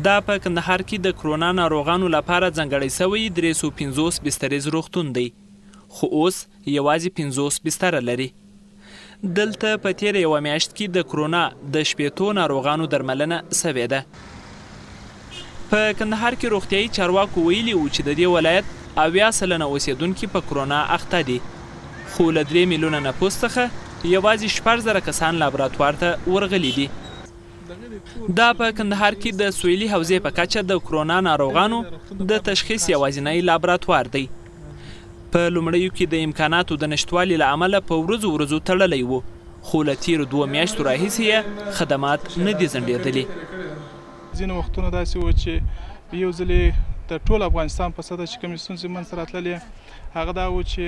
دا په کندهار کې د کرونا ناروغانو لپاره ځانګړی شوی 350 بستریز روغتون دی، خو اوس یوازې 50 بستره لري. دلته په تیره یوه میاشت کې د کرونا د 80 ناروغانو درملنه سوې ده. په کندهار کې روغتیایي چارواکو ویلي وو چې د دې ولایت 80% اوسیدونکي په کرونا اخته دي، خو له 3 میلیونه نفوس څخه یوازې 14,000 کسان لابراتوار ته ورغلي دي. دا په کندهار کې د سویلي حوزې په کچه د کرونا ناروغانو د تشخیص یوازینی لابراتوار دی. په لومړیو کې د امکاناتو د نشتوالي له امله په ورځو تړلی و، خو له تیرو 2 میاشتو راهیسې یې خدمات نه دي ځنډېدلي. ځینې وختونه داسې و چې یو ځلې د ټول افغانستان په سطحه چې کومې ستونزې منځته راتللې هغه دا و چې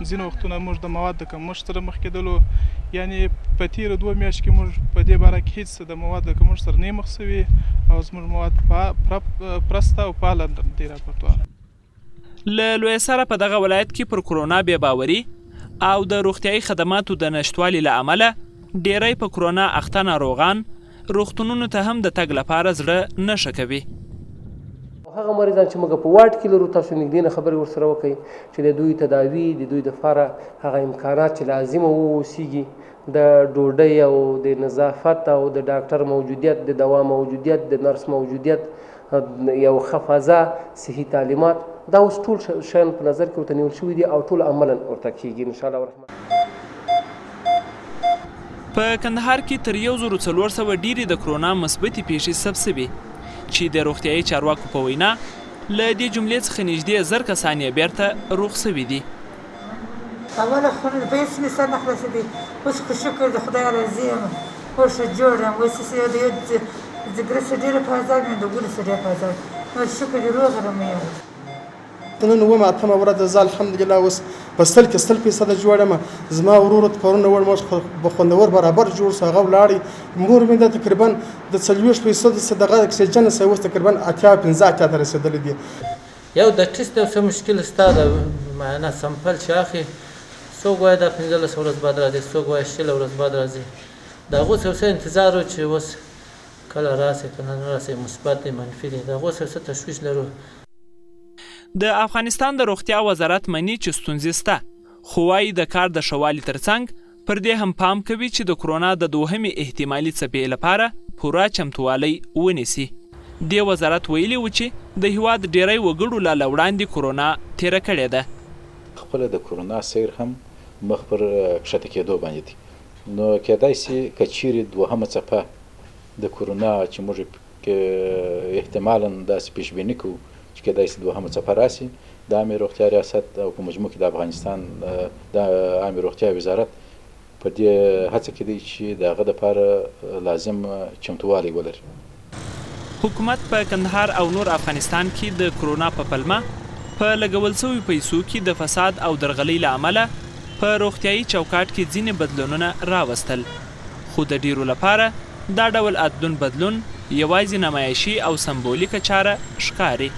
ځینې وختونه موږ د مواد د کمښت سره مخ کېدلو، یعنې په تیرو 2 میاشتو کې موږ په دې باره کې هېڅ د مواد د کمښت سره نه مخ سوي او زموږ مواد پرسته او فعاله دی راپورتوار. له لوی سره په دغه ولایت کې پر کرونا بې باوري او د روغتیایي خدماتو د نشتوالي له امله ډیری په کرونا اخته ناروغان روغتونونو ته هم د تګ لپاره زړه نه ښه کوي. هغه مریضان چې موږ په واټ کې لرو تاسو نږدې نه خبرې ورسره وکړئ چې د دوی تداوي د دوی دپاره هغه امکانات چې لازمه واوسیږي، د ډوډۍ او د نظافت او د ډاکټر موجودیت، د دوا موجودیت، د نرس موجودیت، یو ښه فضا، صحي تعلیمات، دا اوس ټول شیان په نظر کې ورته نیول شوي دي او ټول عملا ورته کېږي انشاءالله الرحمن. په کندهار کې تر 1400 ډیرې د کرونا مثبتې پیښې ثبت شوي چې د روغتیایي چارواکو په وینا له دې جملې څخه نږدې 1000 کسان یې بیرته روغ شوي دي. اوله خو به هېڅ مې سر نه خلاصېدی، اوس خو شکر د خدای راضي یم، اوس ښه جوړ یم، اوس د یو ځګره څه ډېره په عذاب یم، د ګلو څه ډېر په عذاب، نو شکر دې روغ یم یم. نن 8مه ورځ زه الحمدلله اوس په 100% جوړ یم. زما ورور پرونه وړ موږ به خوندور برابر جوړ سو، هغه ولاړې مور مې د تقریبا د 40% دغه اکسیجن سه اوس تقریبا 85 ته رسېدلی دي. یو د ټیسټ څه مشکل ستا د معنا سمپل چې اخی څوک وایي دا 15 ورځ بعد راځي، څوک وایي 6 ورځ بعد راځي. د هغو څه انتظار و چې اوس کله راسي کله نه راسي، مثبت دی منفي دی، د هغو څه تشویش لرو. د افغانستان د روغتیا وزارت مني چې ستونزې شته، خو وایي د کار د ښه والي ترڅنګ پر دې هم پام کوي چې د کرونا د دوهمې احتمالي څپې لپاره پوره چمتووالی ونیسي. دې وزارت ویلي و چې د هیواد ډیری وګړو لا له وړاندې کرونا تیره کړې ده. خپله د کرونا سیر هم مخ پر کښته کېدو باندې دي، نو کېدای سي که چیرې دوهمه څپه د کرونا چې موږ احتمالا داسې پیشبیني کوو چې کېدای سي دوهمه څپه راسي، د عامې روغتیا ریاست او په مجموع کې د افغانستان د عامې روغتیا وزارت په دې هڅه کې دی چې د هغه دپاره لازم چمتووالی ولري. حکومت په کندهار او نور افغانستان کې د کرونا په پلمه په لګول شویو پیسو کې د فساد او درغلۍ له امله په روغتیایي چوکاټ کې ځینې بدلونونه راوستل، خو د ډیرو لپاره دا ډول ادلون بدلون یوازې نمایشي او سمبولیکه چاره ښکاري.